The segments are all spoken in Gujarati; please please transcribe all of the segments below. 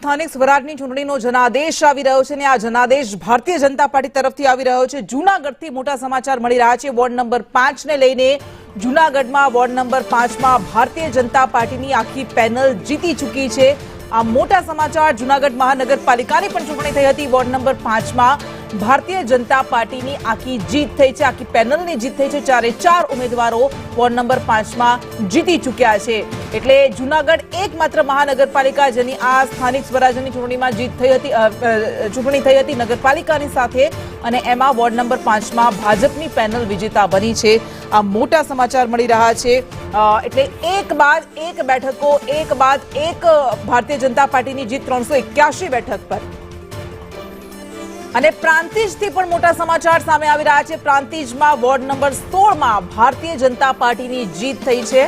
સ્થાનિક સ્વરાજની ચૂંટણીનો જનાદેશ આવી રહ્યો છે અને આ જનાદેશ ભારતીય જનતા પાર્ટી તરફથી આવી રહ્યો છે। જૂનાગઢથી મોટા સમાચાર મળી રહ્યા છે। વોર્ડ નંબર 5 ને લઈને જૂનાગઢમાં વોર્ડ નંબર 5 માં ભારતીય જનતા પાર્ટીની આખી પેનલ જીતી ચૂકી છે। આ મોટા સમાચાર। જૂનાગઢ મહાનગરપાલિકાની પણ ચૂંટણી થઈ હતી। વોર્ડ નંબર 5 માં ભારતીય જનતા પાર્ટીની આખી જીત થઈ છે, આખી પેનલની જીત થઈ છે। 4 ઉમેદવારો વોર્ડ નંબર 5 માં જીતી ચૂક્યા છે। એટલે જૂનાગઢ એકમાત્ર મહાનગરપાલિકા જેની આ સ્થાનિક સ્વરાજ્યની ચૂંટણીમાં જીત થઈ હતી, ચૂંટણી થઈ હતી નગરપાલિકાની સાથે, અને એમાં વોર્ડ નંબર 5 માં ભાજપની પેનલ વિજેતા બની છે। આ મોટા સમાચાર મળી રહ્યા છે। એટલે એક બાદ એક બેઠકો, એક બાદ એક ભારતીય જનતા પાર્ટીની જીત 381 બેઠક પર। અને પ્રાંતિજથી પણ મોટા સમાચાર સામે આવી રહ્યા છે। પ્રાંતિજમાં વોર્ડ નંબર 16 માં ભારતીય જનતા પાર્ટીની જીત થઈ છે।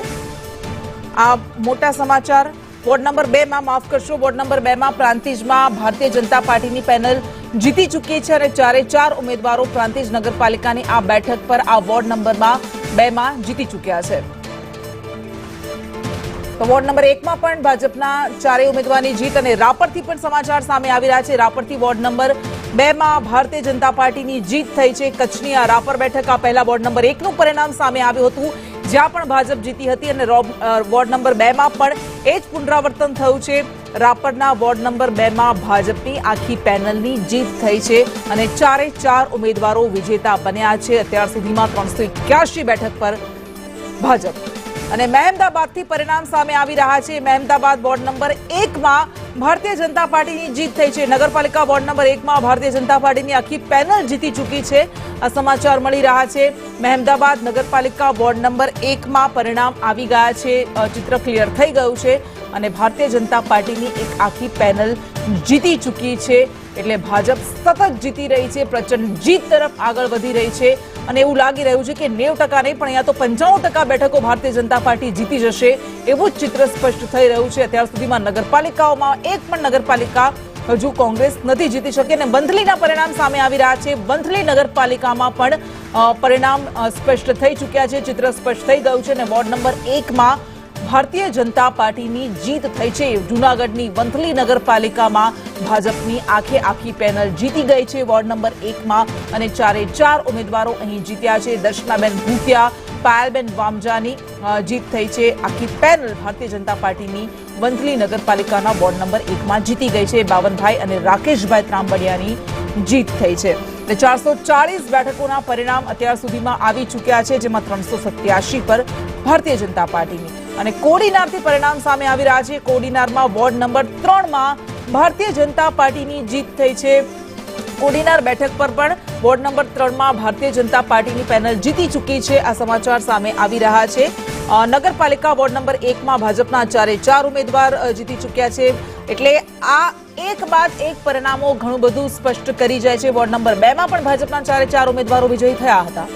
આ મોટા સમાચાર। વોર્ડ નંબર 2 માં, માફ કરશો, વોર્ડ નંબર 2 માં પ્રાંતિજમાં ભારતીય જનતા પાર્ટીની પેનલ જીતી ચૂકી છે અને 4 ઉમેદવારો પ્રાંતિજ નગરપાલિકાની આ બેઠક પર આ વોર્ડ નંબર 2 માં જીતી ચૂક્યા છે। તો વોર્ડ નંબર 1 માં પણ ભાજપના 4 ઉમેદવારની જીત। અને રાપરથી પણ સમાચાર સામે આવી રહ્યા છે। રાપરથી વોર્ડ નંબર 2 માં ભારતીય જનતા પાર્ટીની જીત થઈ છે। કચ્છની આ રાપર બેઠક આ પહેલા વોર્ડ નંબર 1 નું પરિણામ સામે આવ્યું હતું, જ્યાં પણ ભાજપ જીતી હતી, અને વોર્ડ નંબર 2 માં પણ એ જ પુનરાવર્તન થયું છે। રાપરના વોર્ડ નંબર 2 માં ભાજપની આખી પેનલની જીત થઈ છે અને 4 ઉમેદવારો વિજેતા બન્યા છે। અત્યાર સુધીમાં 381 બેઠક પર ભાજપ। અને મહેમદાબાદથી પરિણામ સામે આવી રહ્યા છે। મહેમદાબાદ વોર્ડ નંબર 1 માં ભારતીય જનતા પાર્ટીની જીત થઈ છે। નગરપાલિકા વોર્ડ નંબર 1 માં ભારતીય જનતા પાર્ટીની આખી પેનલ જીતી ચૂકી છે। આ સમાચાર મળી રહ્યા છે। મહેમદાબાદ નગરપાલિકા વોર્ડ નંબર 1 માં પરિણામ આવી ગયા છે, ચિત્ર ક્લિયર થઈ ગયું છે અને ભારતીય જનતા પાર્ટીની એક આખી પેનલ જીતી ચૂકી છે। એટલે ભાજપ સતત જીતી રહી છે, પ્રચંડ જીત તરફ આગળ વધી રહી છે અને એવું લાગી રહ્યું છે કે 90% નહીં પણ અહીંયા તો 95% બેઠકો ભારતીય જનતા પાર્ટી જીતી જશે, એવું જ ચિત્ર સ્પષ્ટ થઈ રહ્યું છે। અત્યાર સુધીમાં નગરપાલિકાઓમાં એક પણ નગરપાલિકા હજુ કોંગ્રેસ નથી જીતી શકી અને વંથલીના પરિણામ સામે આવી રહ્યા છે। વંથલી નગરપાલિકામાં પણ પરિણામ સ્પષ્ટ થઈ ચૂક્યા છે, ચિત્ર સ્પષ્ટ થઈ ગયું છે અને વોર્ડ નંબર 1 માં ભારતીય જનતા પાર્ટીની જીત થઈ છે। જૂનાગઢની વંથલી નગરપાલિકામાં ભાજપની આખી પેનલ જીતી ગઈ છે વોર્ડ નંબર 1 માં અને 4 ઉમેદવારો અહીં જીત્યા છે। દર્શનાબેન ભૂતિયા, પાયલબેન વામજાની જીત થઈ છે। આખી પેનલ ભારતીય જનતા પાર્ટીની વંથલી નગરપાલિકાના વોર્ડ નંબર 1 માં જીતી ગઈ છે। બાવનભાઈ અને રાકેશભાઈ ત્રાંબડિયાની જીત થઈ છે। 440 બેઠકોના પરિણામ અત્યાર સુધીમાં આવી ચૂક્યા છે, જેમાં 387 પર ભારતીય જનતા પાર્ટીની। અને કોડીનારથી પરિણામ સામે આવી રહ્યા છે। કોડીનારમાં વોર્ડ નંબર 3 માં ભારતીય જનતા પાર્ટીની જીત થઈ છે। કોડીનાર બેઠક પર પણ વોર્ડ નંબર 3 માં ભારતીય જનતા પાર્ટીની પેનલ જીતી ચૂકી છે। આ સમાચાર સામે આવી રહ્યા છે। નગરપાલિકા વોર્ડ નંબર 1 માં ભાજપના 4 ઉમેદવાર જીતી ચૂક્યા છે। એટલે આ એક બાદ એક પરિણામો ઘણું બધું સ્પષ્ટ કરી જાય છે। વોર્ડ નંબર 2 માં પણ ભાજપના 4 ઉમેદવારો વિજયી થયા હતા।